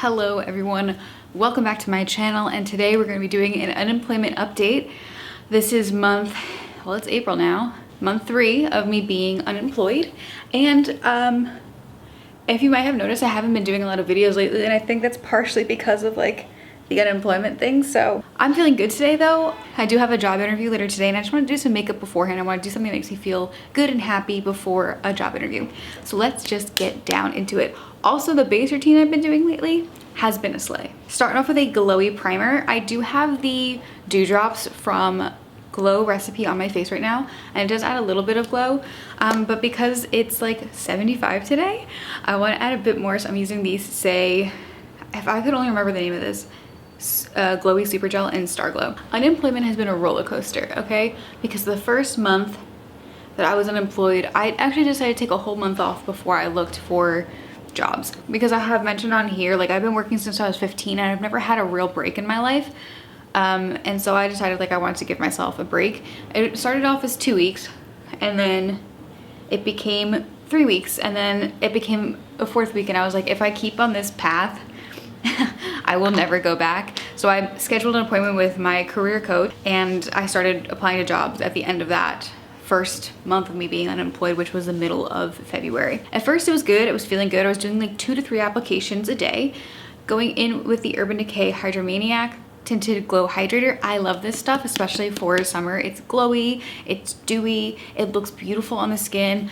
Hello everyone, welcome back to my channel, and today we're going to be doing an unemployment update. This is it's April now, month 3 of me being unemployed. And if you might have noticed, I haven't been doing a lot of videos lately, and I think that's partially because of like the unemployment thing. So I'm feeling good today though. I do have a job interview later today, and I just want to do some makeup beforehand. I want to do something that makes me feel good and happy before a job interview. So let's just get down into it. Also, the base routine I've been doing lately has been a slay. Starting off with a glowy primer. I do have the Dewdrops from Glow Recipe on my face right now, and it does add a little bit of glow, but because it's like 75 today, I want to add a bit more, so I'm using these Say, if I could only remember the name of this, Glowy Super Gel in Star Glow. Unemployment has been a roller coaster, okay? Because the first month that I was unemployed, I actually decided to take a whole month off before I looked for jobs, because I have mentioned on here, like, I've been working since I was 15 and I've never had a real break in my life, and so I decided like I wanted to give myself a break. It started off as 2 weeks, and then it became 3 weeks, and then it became a 4th week, and I was like, if I keep on this path I will never go back. So I scheduled an appointment with my career coach, and I started applying to jobs at the end of that first month of me being unemployed, which was the middle of February. At first it was good, it was feeling good. I was doing like 2 to 3 applications a day, going in with the Urban Decay Hydromaniac Tinted Glow Hydrator. I love this stuff, especially for summer. It's glowy, it's dewy, it looks beautiful on the skin.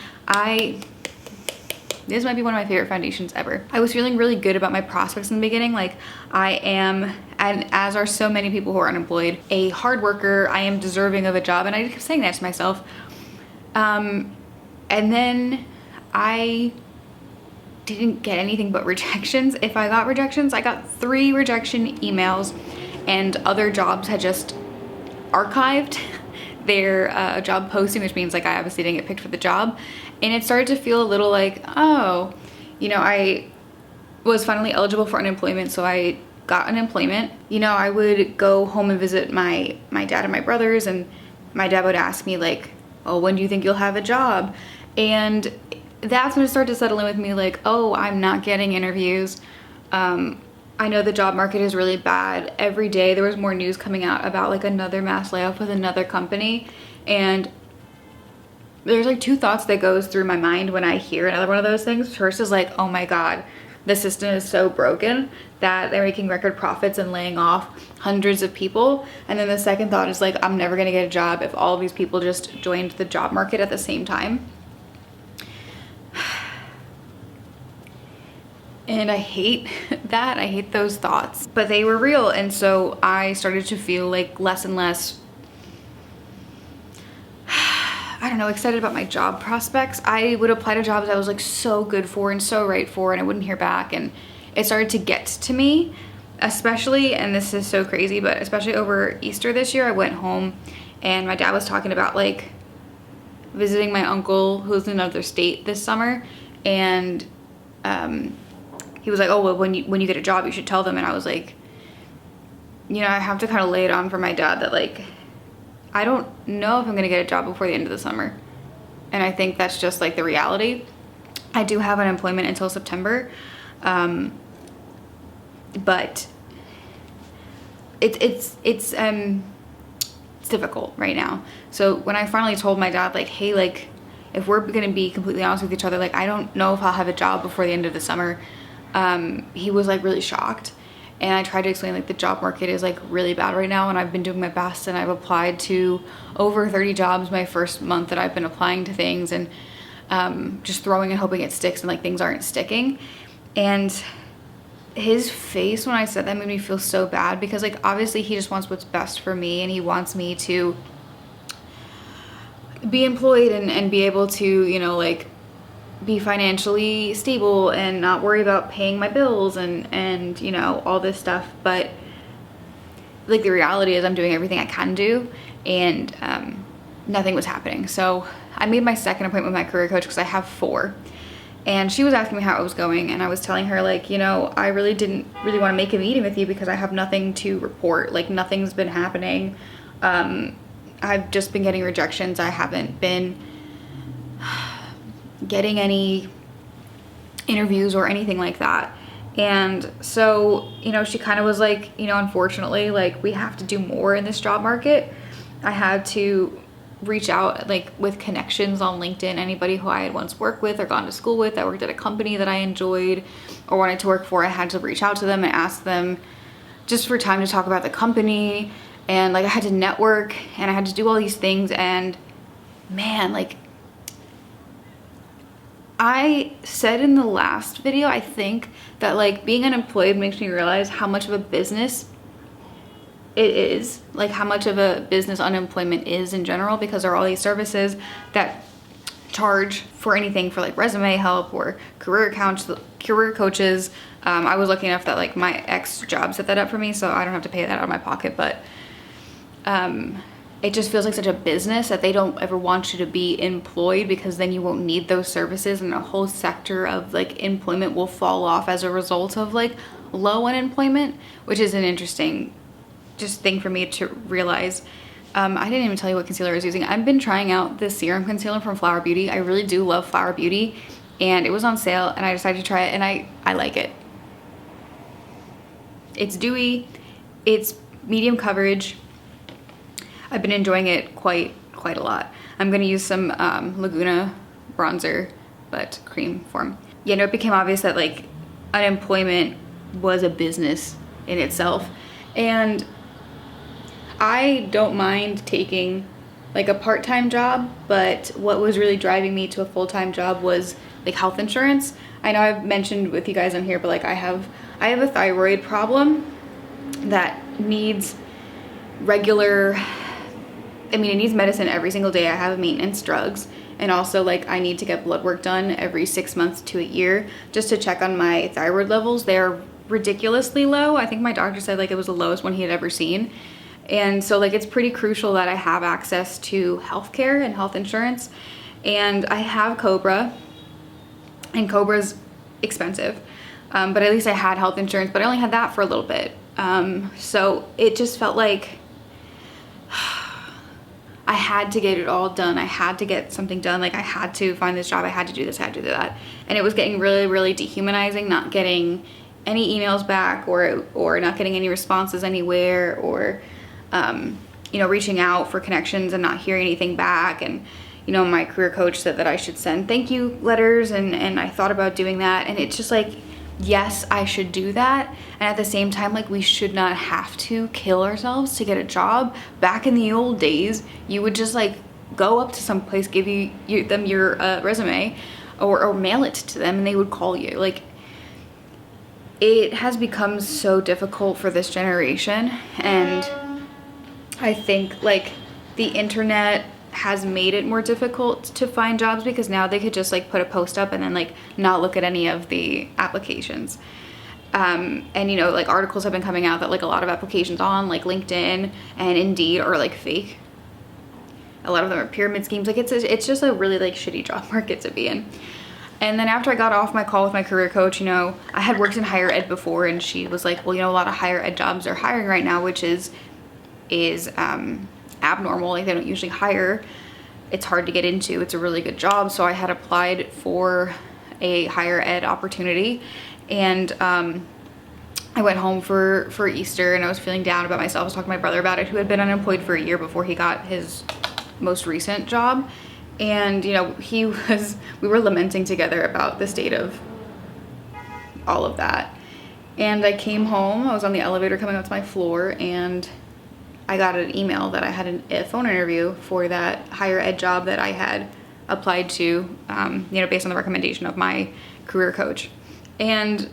This might be one of my favorite foundations ever. I was feeling really good about my prospects in the beginning. Like, I am, and as are so many people who are unemployed, a hard worker. I am deserving of a job, and I kept saying that to myself. And then I didn't get anything but rejections. If I got rejections, I got 3 rejection emails, and other jobs had just archived their job posting, which means like I obviously didn't get picked for the job. And it started to feel a little like, oh, you know, I was finally eligible for unemployment, so I got unemployment. You know, I would go home and visit my dad and my brothers, and my dad would ask me like, oh, when do you think you'll have a job? And that's when it started to settle in with me, like, oh, I'm not getting interviews. I know the job market is really bad. Every day there was more news coming out about like another mass layoff with another company, and there's like 2 thoughts that goes through my mind when I hear another one of those things. First is like, oh my God, the system is so broken that they're making record profits and laying off hundreds of people. And then the second thought is like, I'm never gonna get a job if all of these people just joined the job market at the same time. And I hate that. I hate those thoughts, but they were real. And so I started to feel like less and less, I don't know, excited about my job prospects. I would apply to jobs I was like so good for and so right for, and I wouldn't hear back. And it started to get to me, especially, and this is so crazy, but especially over Easter this year, I went home and my dad was talking about like visiting my uncle who's in another state this summer. And he was like, oh, well, when you get a job, you should tell them. And I was like, you know, I have to kind of lay it on for my dad that like, I don't know if I'm gonna get a job before the end of the summer. And I think that's just like the reality. I do have unemployment until September, but it's difficult right now. So when I finally told my dad like, hey, like, if we're gonna be completely honest with each other, like, I don't know if I'll have a job before the end of the summer, he was like really shocked. And I tried to explain like the job market is like really bad right now, and I've been doing my best, and I've applied to over 30 jobs my first month that I've been applying to things, and just throwing and hoping it sticks, and like things aren't sticking. And his face when I said that made me feel so bad, because like obviously he just wants what's best for me, and he wants me to be employed and be able to, you know, like be financially stable and not worry about paying my bills and you know, all this stuff. But like the reality is I'm doing everything I can do, and nothing was happening. So I made my second appointment with my career coach, because I have 4, and she was asking me how it was going, and I was telling her like, you know, I really didn't really want to make a meeting with you because I have nothing to report. Like, nothing's been happening. I've just been getting rejections. I haven't been getting any interviews or anything like that. And so, you know, she kind of was like, you know, unfortunately, like, we have to do more in this job market. I had to reach out like with connections on LinkedIn, anybody who I had once worked with or gone to school with that worked at a company that I enjoyed or wanted to work for. I had to reach out to them and ask them just for time to talk about the company. And like, I had to network and I had to do all these things. And man, like, I said in the last video, I think, that like being unemployed makes me realize how much of a business it is, like how much of a business unemployment is in general, because there are all these services that charge for anything for like resume help or career coaches. I was lucky enough that like my ex job set that up for me, so I don't have to pay that out of my pocket, but it just feels like such a business that they don't ever want you to be employed, because then you won't need those services and a whole sector of like employment will fall off as a result of like low unemployment, which is an interesting just thing for me to realize. I didn't even tell you what concealer I was using. I've been trying out this serum concealer from Flower Beauty. I really do love Flower Beauty, and it was on sale and I decided to try it, and I like it. It's dewy, it's medium coverage. I've been enjoying it quite a lot. I'm gonna use some Laguna bronzer, but cream form. Yeah, no, it became obvious that like unemployment was a business in itself, and I don't mind taking like a part-time job, but what was really driving me to a full-time job was like health insurance. I know I've mentioned with you guys on here, but like I have a thyroid problem that needs regular, I mean, it needs medicine every single day. I have maintenance drugs, and also like I need to get blood work done every 6 months to a year just to check on my thyroid levels. They're ridiculously low. I think my doctor said like it was the lowest one he had ever seen. And so like it's pretty crucial that I have access to healthcare and health insurance. And I have Cobra, and Cobra's expensive. But at least I had health insurance, but I only had that for a little bit. So it just felt like I had to get it all done. I had to get something done. Like I had to find this job. I had to do this. I had to do that. And it was getting really dehumanizing, not getting any emails back or not getting any responses anywhere, or, you know, reaching out for connections and not hearing anything back. And, you know, my career coach said that I should send thank you letters, and I thought about doing that. And it's just like, yes, I should do that. And at the same time, like, we should not have to kill ourselves to get a job. Back in the old days, you would just like go up to some place, give them your resume or mail it to them, and they would call you. Like, it has become so difficult for this generation. And I think like the internet has made it more difficult to find jobs, because now they could just like put a post up and then like not look at any of the applications. And you know, like articles have been coming out that like a lot of applications on like LinkedIn and Indeed are like fake. A lot of them are pyramid schemes. Like it's just a really like shitty job market to be in. And then after I got off my call with my career coach, you know, I had worked in higher ed before, and she was like, well, you know, a lot of higher ed jobs are hiring right now, which is abnormal. Like they don't usually hire. It's hard to get into. It's a really good job. So I had applied for a higher ed opportunity, and I went home for Easter, and I was feeling down about myself. I was talking to my brother about it, who had been unemployed for a year before he got his most recent job. And you know, we were lamenting together about the state of all of that. And I came home, I was on the elevator coming up to my floor, and I got an email that I had a phone interview for that higher ed job that I had applied to, you know, based on the recommendation of my career coach. And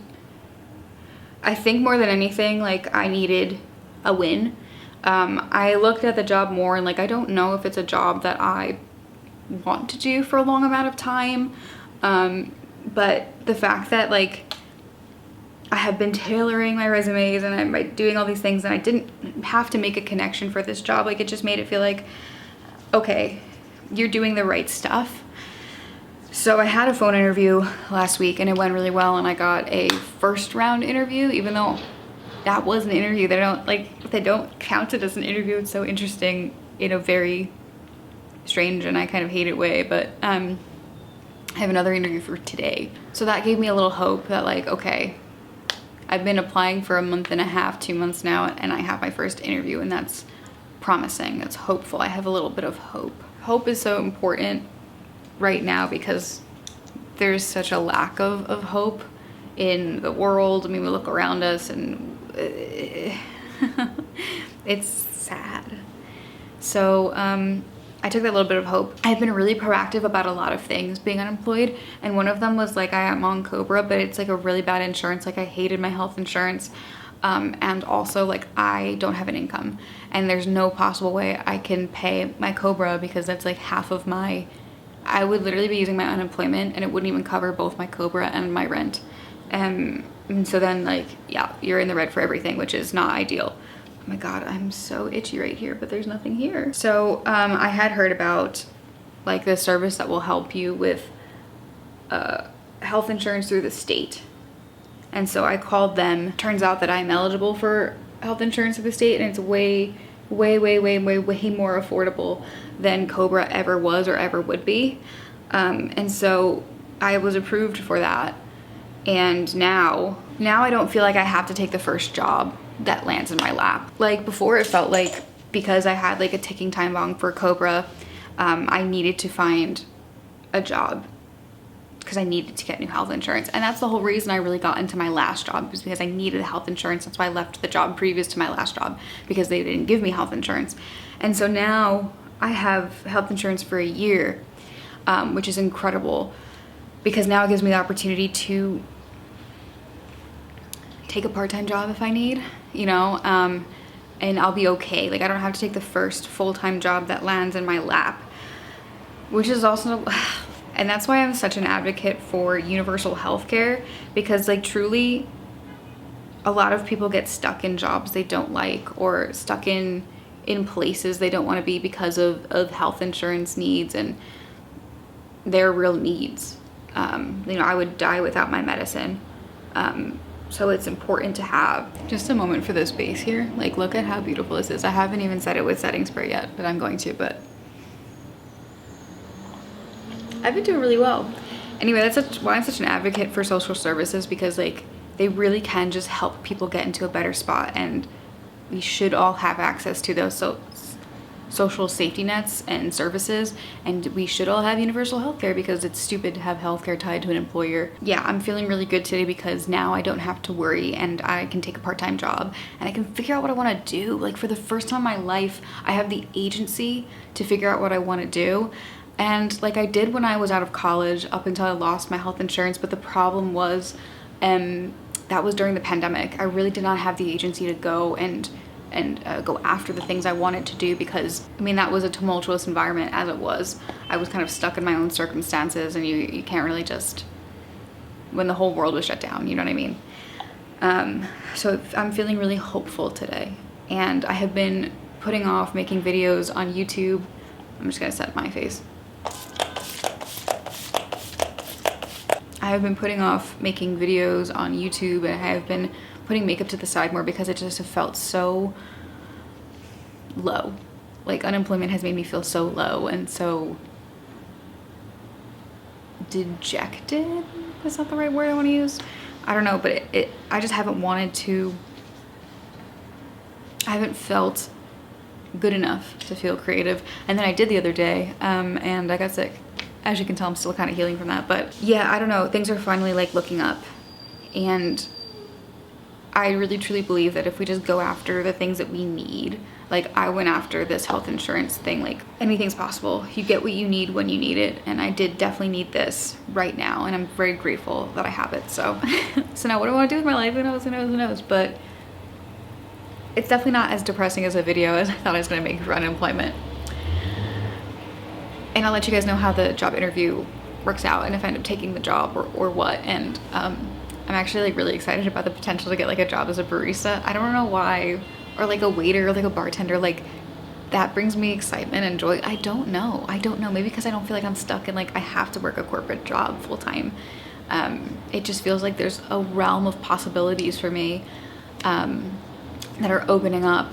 I think more than anything, like I needed a win. I looked at the job more, and like I don't know if it's a job that I want to do for a long amount of time. But the fact that like I have been tailoring my resumes and I'm doing all these things, and I didn't have to make a connection for this job. Like it just made it feel like, okay, you're doing the right stuff. So I had a phone interview last week, and it went really well, and I got a first round interview, even though that was an interview. They don't count it as an interview. It's so interesting in a very strange and I kind of hate it way, but I have another interview for today. So that gave me a little hope that like, okay, I've been applying for a month and a half, 2 months now, and I have my first interview, and that's promising. That's hopeful. I have a little bit of hope. Hope is so important right now because there's such a lack of hope in the world. I mean, we look around us and it's sad. So I took that little bit of hope. I've been really proactive about a lot of things being unemployed, and one of them was like I am on Cobra, but it's like a really bad insurance. Like I hated my health insurance, and also like I don't have an income, and there's no possible way I can pay my Cobra because that's like half of my, I would literally be using my unemployment and it wouldn't even cover both my Cobra and my rent. And so then like, yeah, you're in the red for everything, which is not ideal. Oh my God, I'm so itchy right here, but there's nothing here. So I had heard about like this service that will help you with health insurance through the state. And so I called them. Turns out that I'm eligible for health insurance through the state, and it's way more affordable than Cobra ever was or ever would be. And so I was approved for that. And now I don't feel like I have to take the first job that lands in my lap. Like before, it felt like because I had like a ticking time bomb for Cobra, I needed to find a job because I needed to get new health insurance. And that's the whole reason I really got into my last job, was because I needed health insurance. That's why I left the job previous to my last job, because they didn't give me health insurance. And so now I have health insurance for a year, which is incredible, because now it gives me the opportunity to take a part-time job if I need, you know, and I'll be okay. Like I don't have to take the first full-time job that lands in my lap, which is also, and that's why I'm such an advocate for universal health care, because like truly a lot of people get stuck in jobs they don't like, or stuck in places they don't want to be because of health insurance needs and their real needs. You know, I would die without my medicine. So it's important to have. Just a moment for this base here. Like, look at how beautiful this is. I haven't even set it with setting spray yet, but I'm going to, but I've been doing really well. Anyway, that's why I'm such an advocate for social services, because like they really can just help people get into a better spot, and we should all have access to those social safety nets and services, and we should all have universal health care, because it's stupid to have health care tied to an employer. Yeah, I'm feeling really good today because now I don't have to worry, and I can take a part-time job and I can figure out what I want to do. Like for the first time in my life, I have the agency to figure out what I want to do. And like I did when I was out of college up until I lost my health insurance, but the problem was that was during the pandemic. I really did not have the agency to go and go after the things I wanted to do, because I mean that was a tumultuous environment as it was. I was kind of stuck in my own circumstances, and you can't really just, when the whole world was shut down, you know what I mean? So I'm feeling really hopeful today, and I have been putting off making videos on YouTube. I'm just gonna set my face. I have been putting off making videos on YouTube, and I have been putting makeup to the side more because it just felt so low. Like unemployment has made me feel so low and so dejected. That's not the right word I want to use. I don't know, but I just haven't wanted to, I haven't felt good enough to feel creative. And then I did the other day, and I got sick. As you can tell, I'm still kind of healing from that, but yeah, I don't know. Things are finally like looking up, and I really truly believe that if we just go after the things that we need, like I went after this health insurance thing, like anything's possible. You get what you need when you need it, and I did definitely need this right now, and I'm very grateful that I have it. So so now what do I want to do with my life? Who knows, but it's definitely not as depressing as a video as I thought I was going to make for unemployment. And I'll let you guys know how the job interview works out, and if I end up taking the job or what. And I'm actually like really excited about the potential to get like a job as a barista. I don't know why, or like a waiter or like a bartender. Like that brings me excitement and joy. I don't know. Maybe because I don't feel like I'm stuck in like I have to work a corporate job full time. It just feels like there's a realm of possibilities for me that are opening up.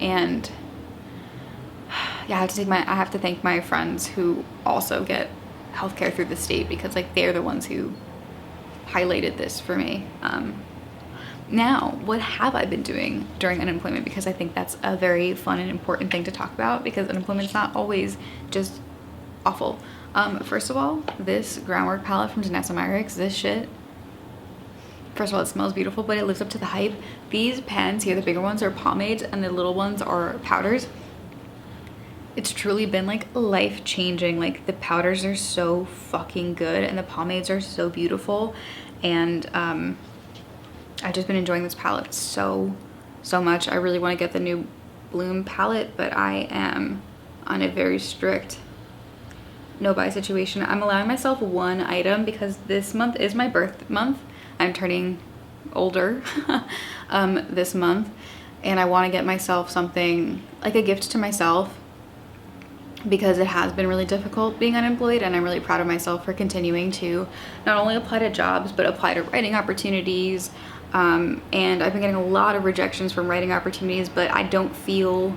And yeah, I have to thank my friends who also get healthcare through the state, because like they're the ones who highlighted this for me. now, what have I been doing during unemployment? Because I think that's a very fun and important thing to talk about, because unemployment's not always just awful. First of all, this groundwork palette from Danessa Myricks, this shit, first of all, it smells beautiful, but it lives up to the hype. These pens here, the bigger ones, are pomades and the little ones are powders. It's truly been like life-changing. Like, the powders are so fucking good and the pomades are so beautiful. And I've just been enjoying this palette so much. I really want to get the new Bloom palette, but I am on a very strict no-buy situation. I'm allowing myself one item because this month is my birth month. I'm turning older this month, and I want to get myself something, like a gift to myself, because it has been really difficult being unemployed, and I'm really proud of myself for continuing to not only apply to jobs but apply to writing opportunities. And I've been getting a lot of rejections from writing opportunities, but I don't feel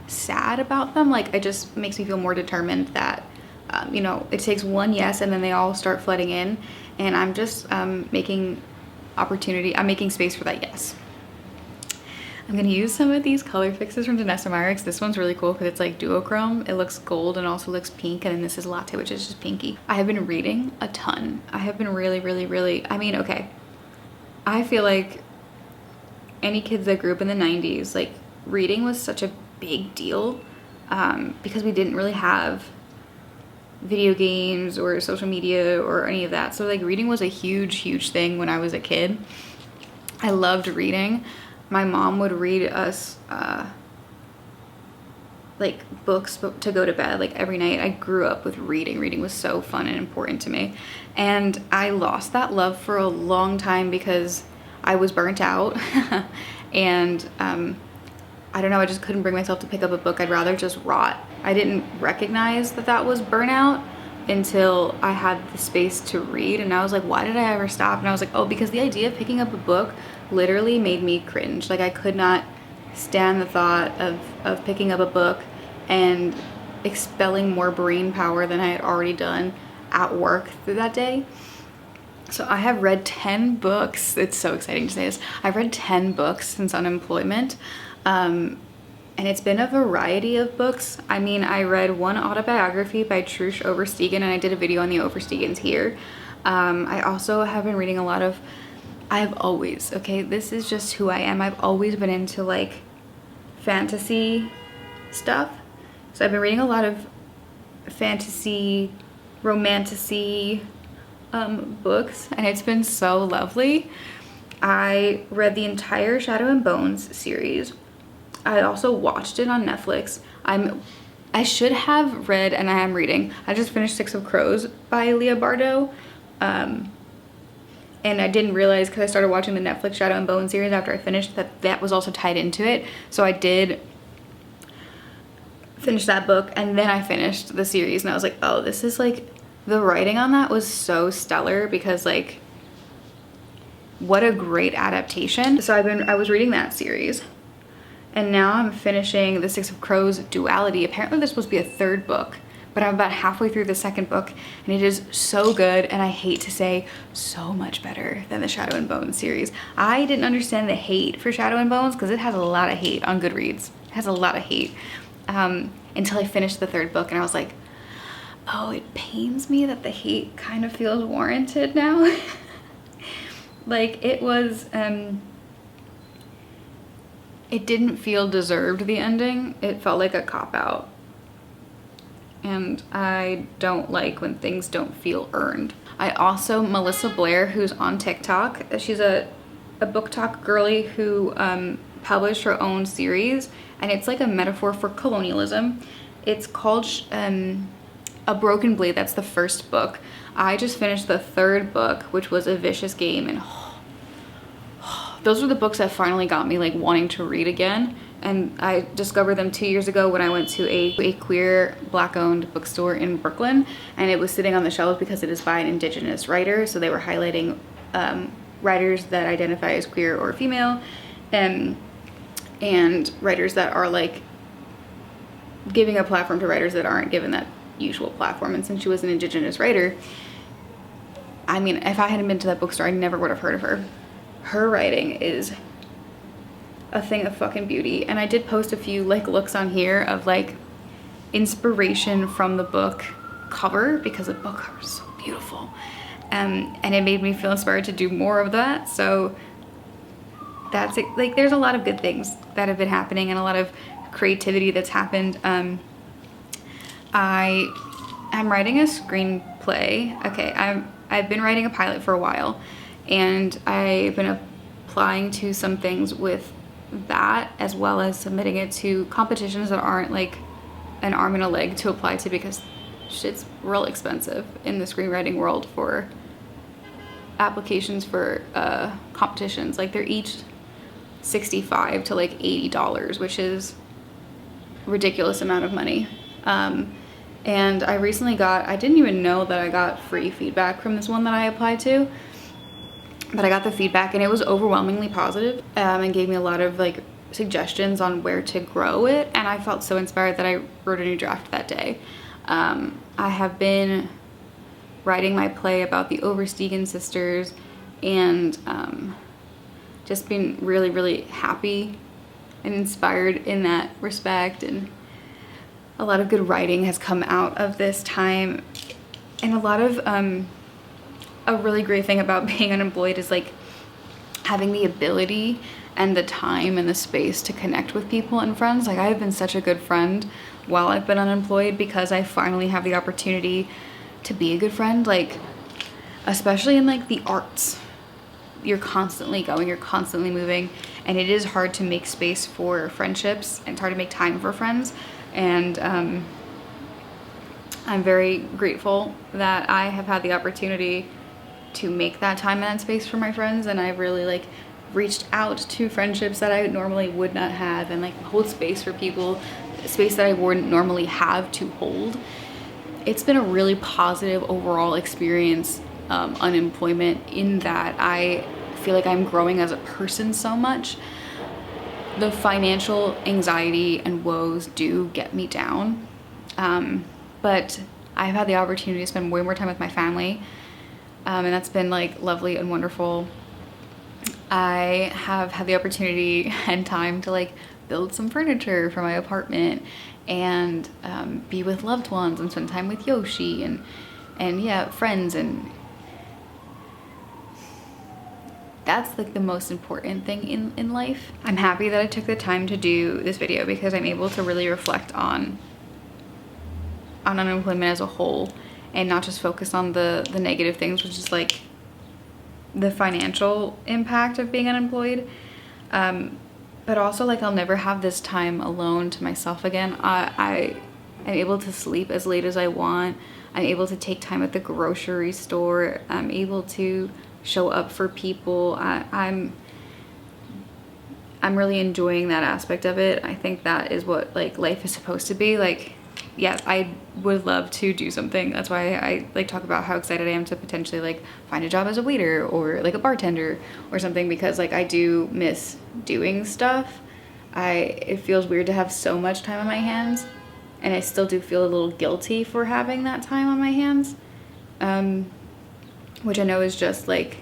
sad about them. Like, it just makes me feel more determined that you know, it takes one yes and then they all start flooding in, and I'm just making space for that yes. I'm gonna use some of these color fixes from Danessa Myricks. This one's really cool because it's like duochrome. It looks gold and also looks pink, and then this is latte, which is just pinky. I have been reading a ton. I have been really, I mean, okay, I feel like any kids that grew up in the 90s, like, reading was such a big deal because we didn't really have video games or social media or any of that. So like, reading was a huge thing when I was a kid. I loved reading. My mom would read us like books to go to bed, like, every night. I grew up with reading. Reading was so fun and important to me, and I lost that love for a long time because I was burnt out and I don't know, I just couldn't bring myself to pick up a book. I'd rather just rot. I didn't recognize that that was burnout until I had the space to read, and I was like, why did I ever stop? And I was like, oh, because the idea of picking up a book literally made me cringe. Like, I could not stand the thought of picking up a book and expelling more brain power than I had already done at work through that day. So I have read 10 books. It's so exciting to say this. I've read 10 books since unemployment. And it's been a variety of books. I mean, I read one autobiography by Trush Oversteegen, and I did a video on the Oversteegens here. I also have been reading a lot of, okay, this is just who I am. I've always been into like fantasy stuff. So I've been reading a lot of fantasy, romantasy books, and it's been so lovely. I read the entire Shadow and Bones series. I also watched it on Netflix. I should have read, and I am reading, I just finished Six of Crows by Leah Bardo. And I didn't realize, because I started watching the Netflix Shadow and Bone series after I finished, that was also tied into it. So I did finish that book, and then I finished the series, and I was like, oh, this is like, the writing on that was so stellar, because like, what a great adaptation. So I was reading that series, and now I'm finishing the Six of Crows duality. Apparently there's supposed to be a third book, but I'm about halfway through the second book, and it is so good, and I hate to say, so much better than the Shadow and Bones series. I didn't understand the hate for Shadow and Bones, because it has a lot of hate on Goodreads. It has a lot of hate, until I finished the third book, and I was like, oh, it pains me that the hate kind of feels warranted now. Like, it was, it didn't feel deserved, the ending. It felt like a cop-out. And I don't like when things don't feel earned. I also, Melissa Blair, who's on TikTok, she's a book talk girly who published her own series, and it's like a metaphor for colonialism. It's called A Broken Blade. That's the first book. I just finished the third book, which was A Vicious Game, and those were the books that finally got me like wanting to read again. And I discovered them 2 years ago when I went to a queer Black-owned bookstore in Brooklyn, and it was sitting on the shelves because it is by an Indigenous writer. So they were highlighting writers that identify as queer or female, and writers that are like giving a platform to writers that aren't given that usual platform. And since she was an Indigenous writer, I mean, if I hadn't been to that bookstore, I never would have heard of her. Her writing is a thing of fucking beauty. And I did post a few like looks on here of like inspiration from the book cover, because the book cover is so beautiful. And it made me feel inspired to do more of that. So that's it. Like, there's a lot of good things that have been happening and a lot of creativity that's happened. I'm writing a screenplay. Okay, I've been writing a pilot for a while, and I've been applying to some things with that, as well as submitting it to competitions that aren't like an arm and a leg to apply to, because shit's real expensive in the screenwriting world for applications for competitions. Like, they're each $65 to like $80, which is a ridiculous amount of money. And I recently I didn't even know that I got free feedback from this one that I applied to, but I got the feedback and it was overwhelmingly positive, and gave me a lot of like suggestions on where to grow it. And I felt so inspired that I wrote a new draft that day. I have been writing my play about the Oversteegen sisters, and just been really, really happy and inspired in that respect. And a lot of good writing has come out of this time. And a lot of, a really great thing about being unemployed is like having the ability and the time and the space to connect with people and friends. Like, I have been such a good friend while I've been unemployed, because I finally have the opportunity to be a good friend. Like, especially in like the arts, you're constantly going, you're constantly moving, and it is hard to make space for friendships, and it's hard to make time for friends. And I'm very grateful that I have had the opportunity to make that time and that space for my friends. And I've really like reached out to friendships that I normally would not have, and like hold space for people, space that I wouldn't normally have to hold. It's been a really positive overall experience, unemployment, in that I feel like I'm growing as a person so much. The financial anxiety and woes do get me down, but I've had the opportunity to spend way more time with my family, and that's been like lovely and wonderful. I have had the opportunity and time to like build some furniture for my apartment, and be with loved ones and spend time with Yoshi and yeah, friends. And that's like the most important thing in life. I'm happy that I took the time to do this video, because I'm able to really reflect on unemployment as a whole, and not just focus on the negative things, which is like the financial impact of being unemployed. But also, like, I'll never have this time alone to myself again. I'm able to sleep as late as I want. I'm able to take time at the grocery store. I'm able to show up for people. I'm really enjoying that aspect of it. I think that is what like life is supposed to be. Like, yes, I would love to do something. That's why I like talk about how excited I am to potentially like find a job as a waiter or like a bartender or something, because like I do miss doing stuff. It feels weird to have so much time on my hands, and I still do feel a little guilty for having that time on my hands, which I know is just like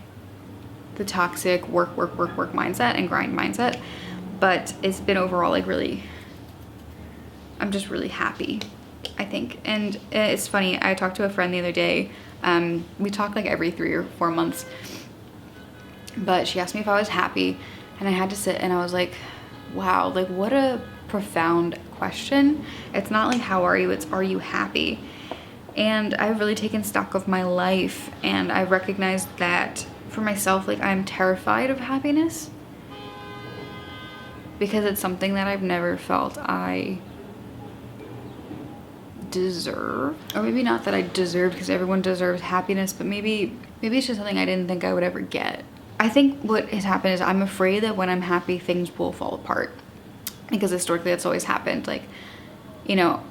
the toxic work mindset and grind mindset. But it's been overall like really, I'm just really happy, I think. And it's funny, I talked to a friend the other day. We talk like every 3 or 4 months, but she asked me if I was happy, and I had to sit and I was like, wow, like what a profound question. It's not like how are you, it's are you happy? And I've really taken stock of my life, and I recognized that for myself, like I'm terrified of happiness, because it's something that I've never felt I deserve. Or maybe not that I deserve, because everyone deserves happiness, but maybe it's just something I didn't think I would ever get. I think what has happened is I'm afraid that when I'm happy, things will fall apart, because historically that's always happened. Like, you know,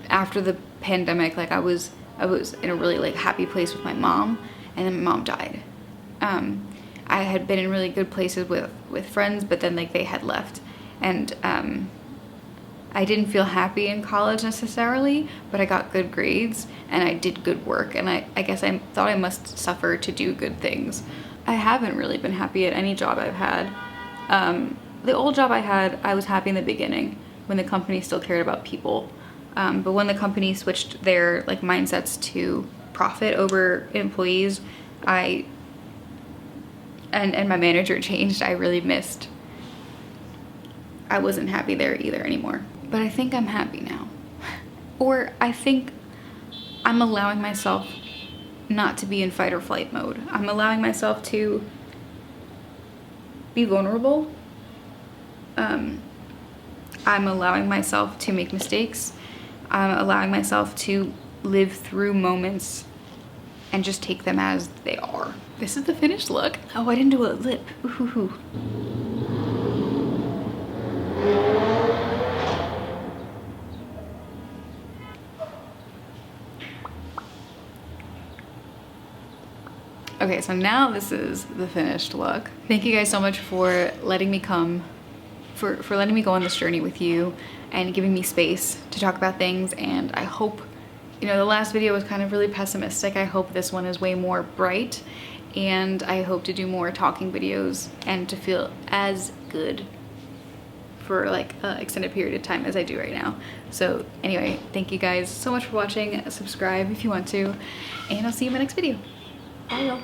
after the pandemic, like I was in a really like happy place with my mom, and then my mom died. I had been in really good places with friends, but then like they had left, and I didn't feel happy in college necessarily, but I got good grades and I did good work, and I guess I thought I must suffer to do good things. I haven't really been happy at any job I've had. The old job I had, I was happy in the beginning when the company still cared about people. But when the company switched their like mindsets to profit over employees, and my manager changed, I really missed. I wasn't happy there either anymore. But I think I'm happy now. Or I think I'm allowing myself not to be in fight or flight mode. I'm allowing myself to be vulnerable. I'm allowing myself to make mistakes. I'm allowing myself to live through moments and just take them as they are. This is the finished look. Oh, I didn't do a lip. Ooh. Okay, so now this is the finished look. Thank you guys so much for letting me come, for letting me go on this journey with you and giving me space to talk about things. And I hope, you know, the last video was kind of really pessimistic. I hope this one is way more bright, and I hope to do more talking videos and to feel as good for like an extended period of time as I do right now. So anyway, thank you guys so much for watching. Subscribe if you want to, and I'll see you in my next video. Bye y'all.